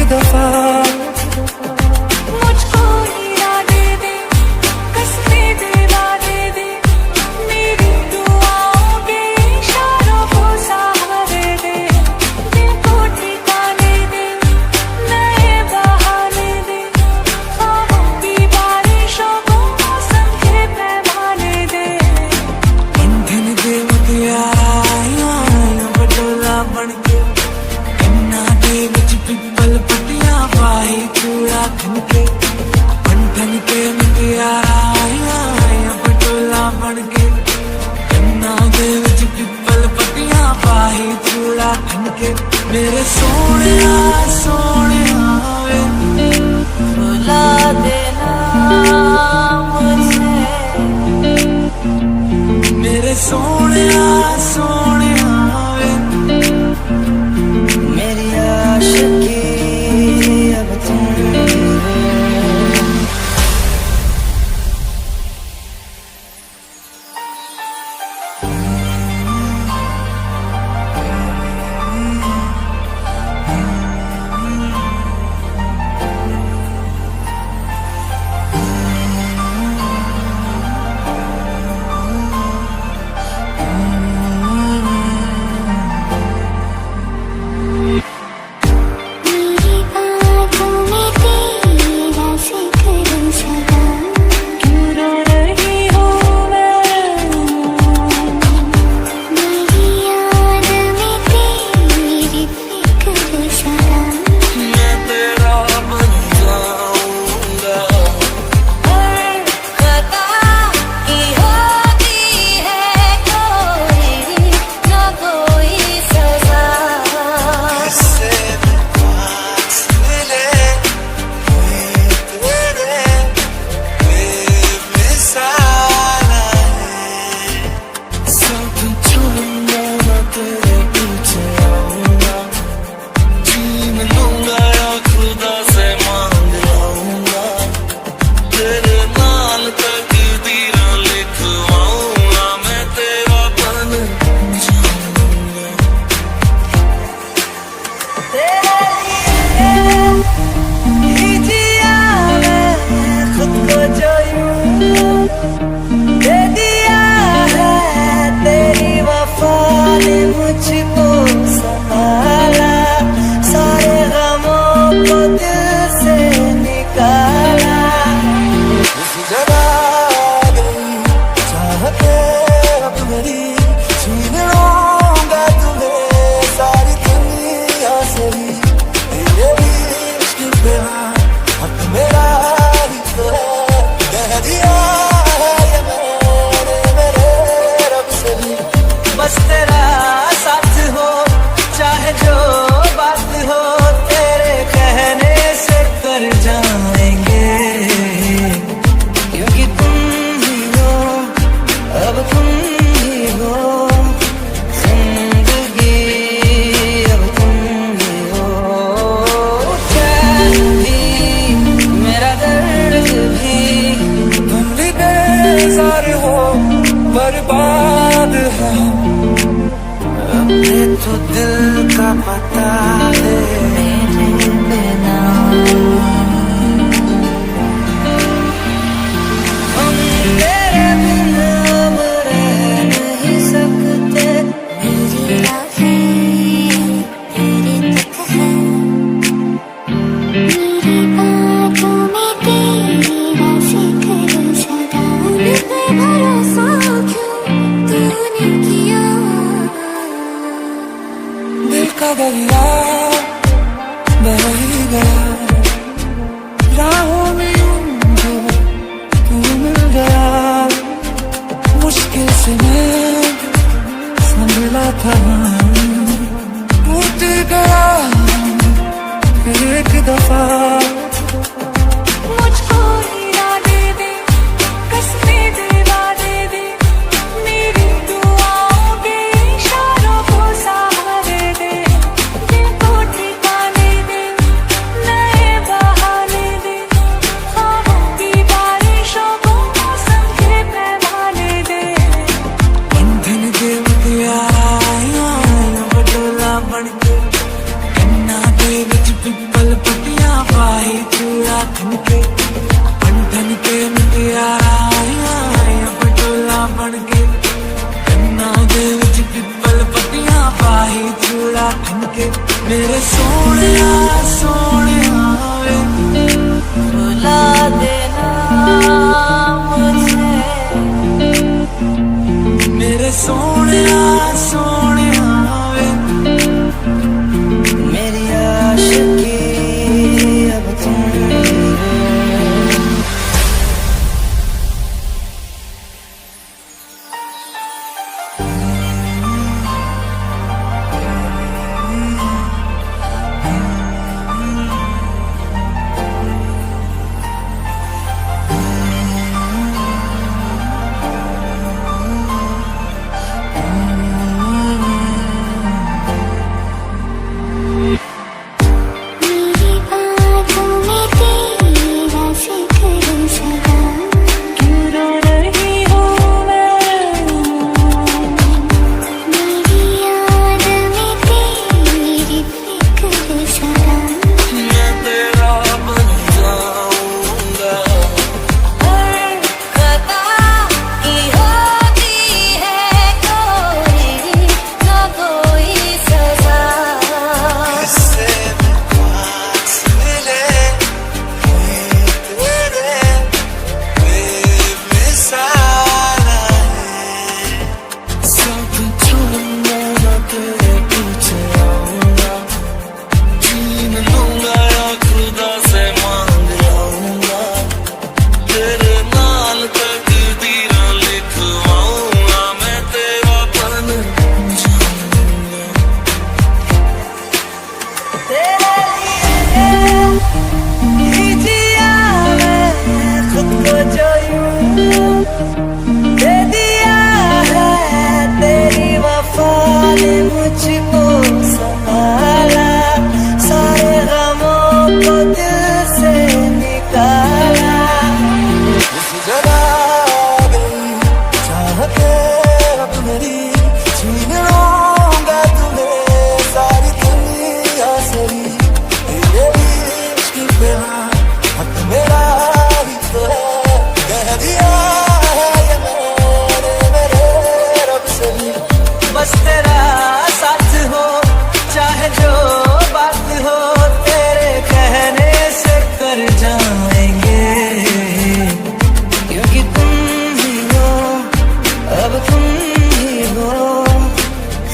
दफा मुझको हीरा दे दे, कसमें दिला दे दे, मेरी दुआओं के इशारों को सहारे दे, दिल को ठिकाने दे, नए बहाने दे, ख्वाबों की बारिशों को मौसम के पैमाने दे। बंधन दे मुटियारा पटोला बनके कन्ना दे विच पिपल पटियां पाई चूड़ा खनके। बंधन के मुटियारा पटोला बनके कन्ना दे विच पिपल पटियां पाई चूड़ा खनके। मेरे सोनिया सोनिया वे भुला देना मुझे, मेरे सोनिया सोनिया वे मेरी आशिकी अब तुम ही हो। मेरी बातों में तेरा जिक्र सदा, क्यों रो रही हूँ मैं, मेरी याद में तेरी फिक्र सदा। मैं तेरा बन जाऊंगा। हर खता की होती है कोई ना कोई सजा। इससे पास मिले तेरे बेमिसाल है। सब छोड़ूंगा मैं तेरे पीछे आऊंगा, छीन लूंगा या खुदा से मांग लाऊंगा, तेरे नाल तकदीर लिखवाऊंगा, मैं तेरा बन जाऊंगा। तेरे लिए ही जिया मैं खुद को जो यूं दे दिया है, तेरी वफा ने मुझको संभाला, सारे गमों को दिल से निकाला। इस जगह आ गई चाहते अब मेरी, छीन लूंगा तुम्हें सारी दुनिया से ही। तेरे इश्क पे हक मेरा ही तो है, कह दिया है ये मैंने मेरे रब से भी। बस तेरा साथ हो चाहे जो बात हो, तेरे कहने से कर जाएंगे, क्योंकि तुम ही हो अब तुम ही हो, जिंदगी अब तुम ही हो। चैन भी मेरा दर्द भी, तुम भी बेजार हो बर्बाद है, अपने तो दिल का पता है। मेरे बिना हम तेरे बिना अब रह नहीं सकते। मेरी आँखें तेरे तक है, मेरी बातों में तेरा जिक्र सदा। मुझ पे भरोसा क्यों तूने किया, दिल का दरिया सोने सोने वे रुला देना मुझे, मेरे सोने सोने वे मेरी आशिकी अब तुम मेरी बातों में तेरा जिक्र सदा, क्यों रो रही हूँ मैं, मेरी याद में तेरी फिक्र सदा, मैं तेरा बन जाऊंगा हर खता की होती है कोई ना कोई सजा, इससे पास मिले तेरे बेमिसाल है सब छोड़ूंगा मैं तेरे पीछे आऊंगा छीन लूंगा या खुदा से मांग लाऊंगा तेरे नाल तकदीर लिखवाऊंगा मैं तेरा बन जाऊंगा तेरे लिए ही जिया मैं खुद को जो यूं दे दिया है, तेरी वफा ने मुझको संभाला, सारे गमों को दिल से निकाला। उस जगह गई चाहते अब मेरी छीन लूंगा तुम्हें सारी दुनिया से ही तेरे इश्क पे हक मेरा ही तो है कह दिया है ये मेरे रब से ही बस तेरा साथ हो चाहे जो बात हो, तेरे कहने से कर जाएंगे, क्योंकि तुम ही हो अब तुम ही हो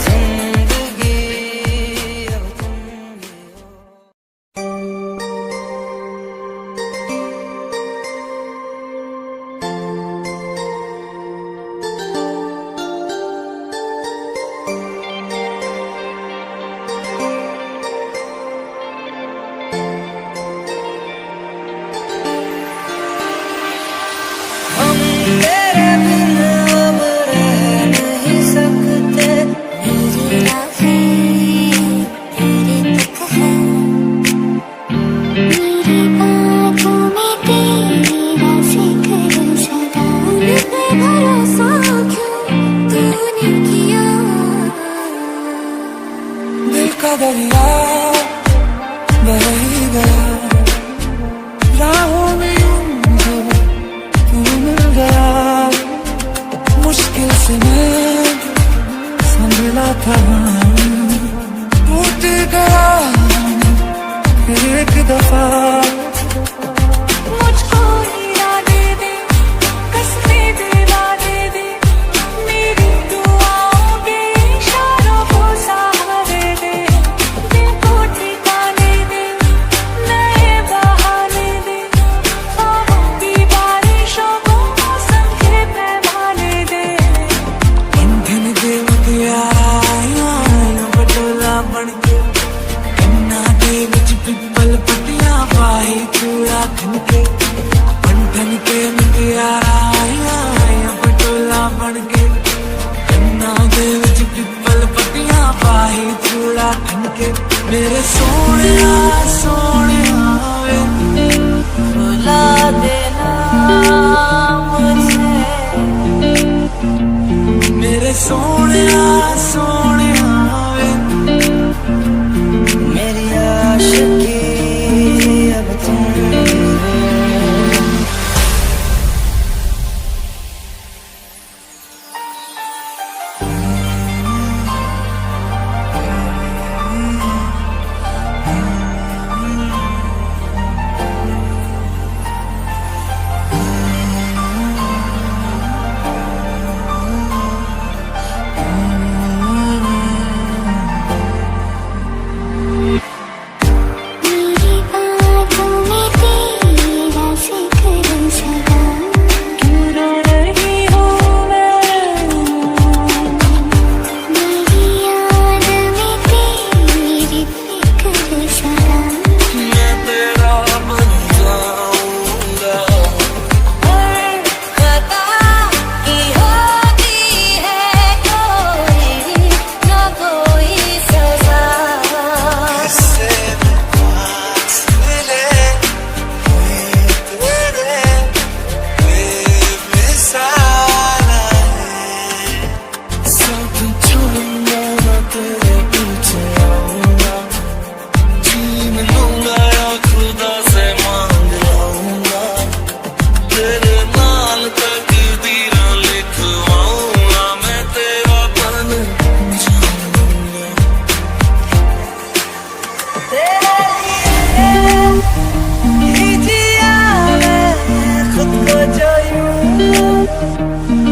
जिंदगी अब तुम ही हो। हम तेरे बिन अब रह नहीं सकते, मेरी राहें तेरे तक है, मेरी बातों में तेरा जिक्र सदा, मुझ पे भरोसा क्यों तूने किया, दिल का दरिया बह ही गया राहों में यूं जो तू मिल गया मुश्किल से मैं संभला था टूट गया फिर एक दफा मुझको हीरा दे दे, कसमें दिला दे दे, मेरी दुआओं के इशारों को सहारे दे, दिल को ठिकाने दे, मैं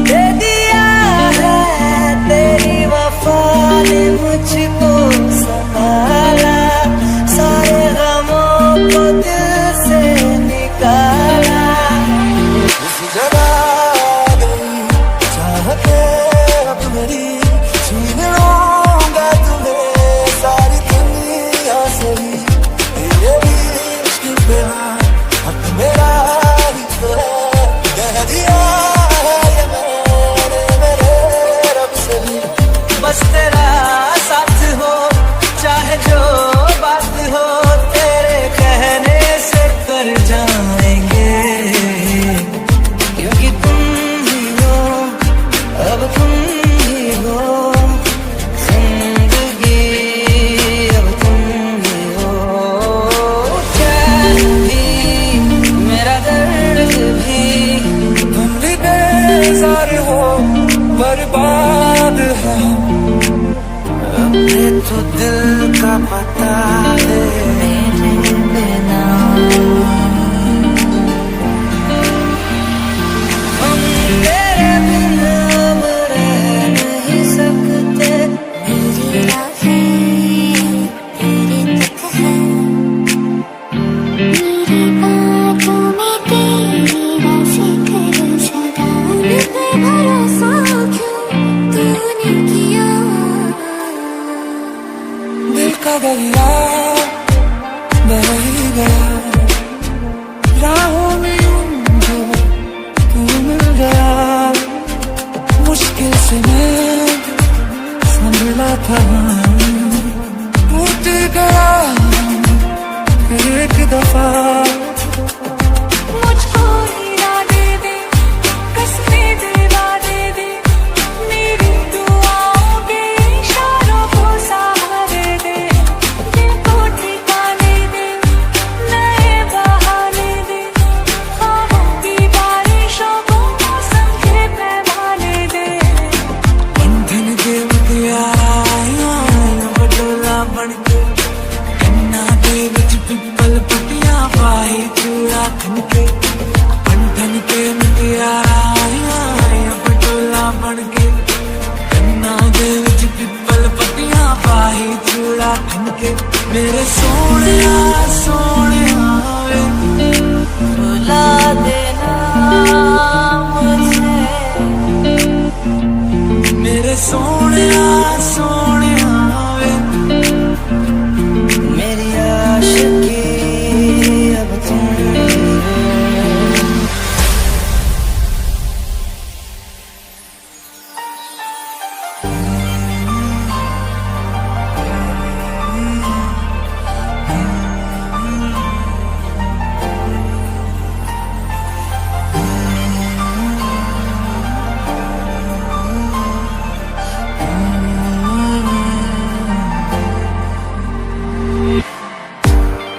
दे दिया है तेरी वफा ने मुझको संभाला, सारे गमों को दिल से निकाला। इस जगह गई चाहते अब मेरी, छीन लूंगा तुम्हें सारी दुनिया से ही। तेरे इश्क पे हक मेरा ही तो है, कह दिया है ये मैंने मेरे रब से भी। बस तेरा साथ हो चाहे जो बात हो, तेरे कहने से कर जाएंगे, क्योंकि तुम ही हो अब तुम ही हो जिंदगी, अब तुम ही हो। चैन भी मेरा दर्द भी, तुम भी बेजार हो बर्बाद है। अपने तो दिल का पता दे मेरे बिना, हम तेरे बिना अब रह नहीं सकते। मेरी राहें तेरे तक है, मेरी बातों में तेरी राज़ें करो सदा। मुझ पे भरोसा क्यों तूने किया, दिल का दरिया बह ही गया, राहों में यूं जो तू मिल गया। मुश्किल से मैं संभला था, टूट गया एक दफा। मुझको हीरा दे दे, कसमें दिलवा दे दे, मेरी दुआओं के इशारों को सहारे दे। दिल को ठिकाने दे, नए बहाने दे, ख्वाबों की बारिशों को मौसम के पैमाने दे। बंधन के मुटियारा बटोला बनके, कन्ना दे विच पिपल पटियां पाई चूड़ा खनके। बंधन के मुटियारा बटोला बनके, कन्ना दे विच पिपल पटियां पाई चूड़ा खनके। मेरे सोनिया सोनिया वे रुला देना मुझे, मेरे सोनिया सोनिया वे मेरी आशिकी अब तुम ही हो।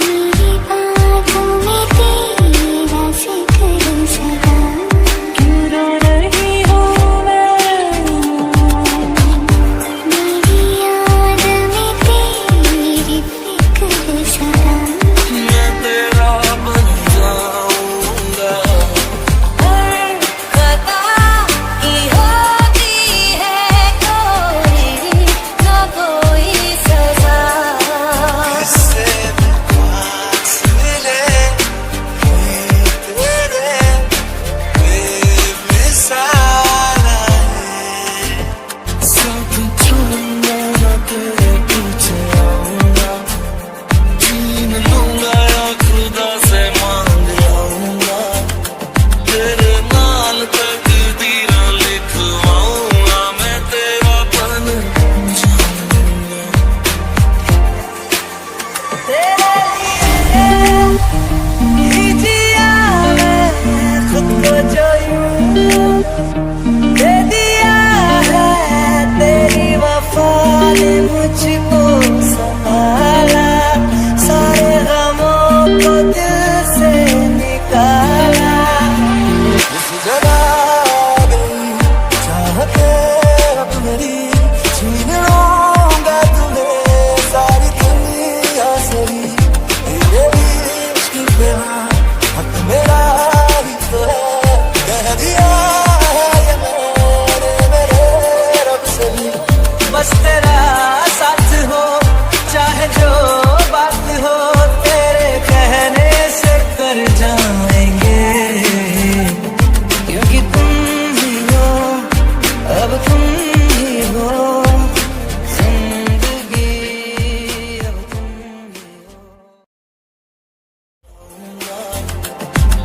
मेरी बातों में तेरी राज़ें करो सदा। क्यों रो रही हूँ मैं, मेरी याद में तेरी फिक्र सदा। मैं तेरा बन जाऊंगा, हर खता की होती है कोई ना कोई सजा। इससे पास मिले तेरे बेमिसाल है। सब छोड़ूंगा ना तेरे पीछे आऊंगा, छीन लूंगा या खुदा से मांग आऊंगा। तेरे नाल तकदीरां लिखवाऊंगा, मैं तेरा बन जाऊंगा। तेरे लिए ही जिया मैं खुद को जो यूं, दे दिया है तेरी वफा ने मुझको संभाला, सारे गमों को दिल से निकाला। इस जगह गई चाहते अब मेरी, छीन लूंगा तुम्हें सारी दुनिया से ही। तेरे इश्क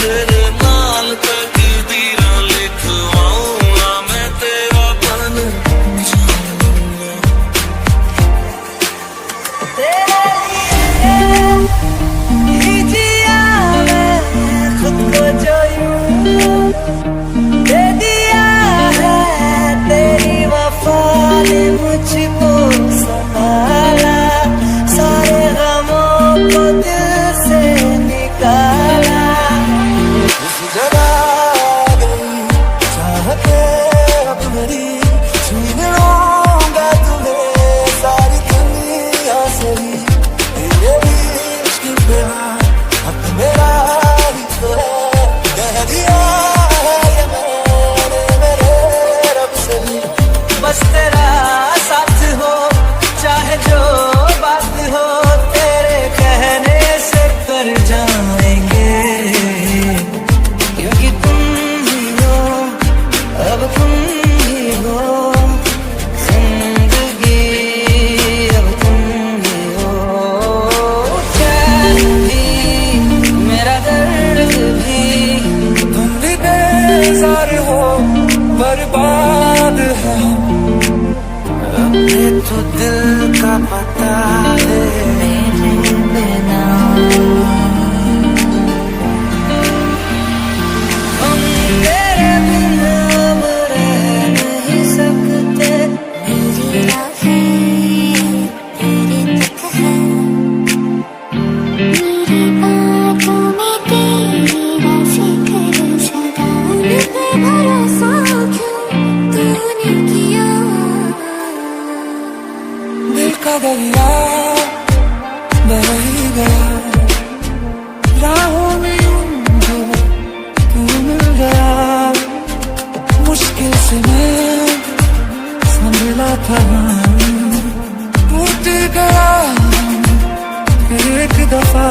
तेरे नाल तकदीरां लिखवाऊंगा मैं तेरा बन जाऊंगा तेरे लिए जिया मैं खुद को जो यूं दे दिया है तेरी वफा ने मुझको संभाला सारे गमों को दिल से निकाला इस जगह गई चाहते अब मेरी छीन लूंगा तुम्हें सारी दुनिया से ही तेरे इश्क पे हक मेरा ही तो है कह दिया है ये मैंने मेरे रब से भी बस तेरा साथ हो चाहे जो बात हो तेरे कहने से कर जाएंगे क्योंकि तुम ही हो अब तुम ही हो जिंदगी अब तुम ही हो चैन भी मेरा दर्द भी तुम भी बेजार हो बर्बाद है अपने तो दिल का पता है मेरे बिना हम तेरे बिना अब रह नहीं सकते मेरी राहें तेरे तक है मेरी बातों में तेरी ना जिक्र सदा मुझ पे भरोसा क्यों तूने किया दिल का दरिया बह ही गया राहों में यूं जो तू मिल गया मुश्किल से मैं संभला था टूट गया फिर एक दफा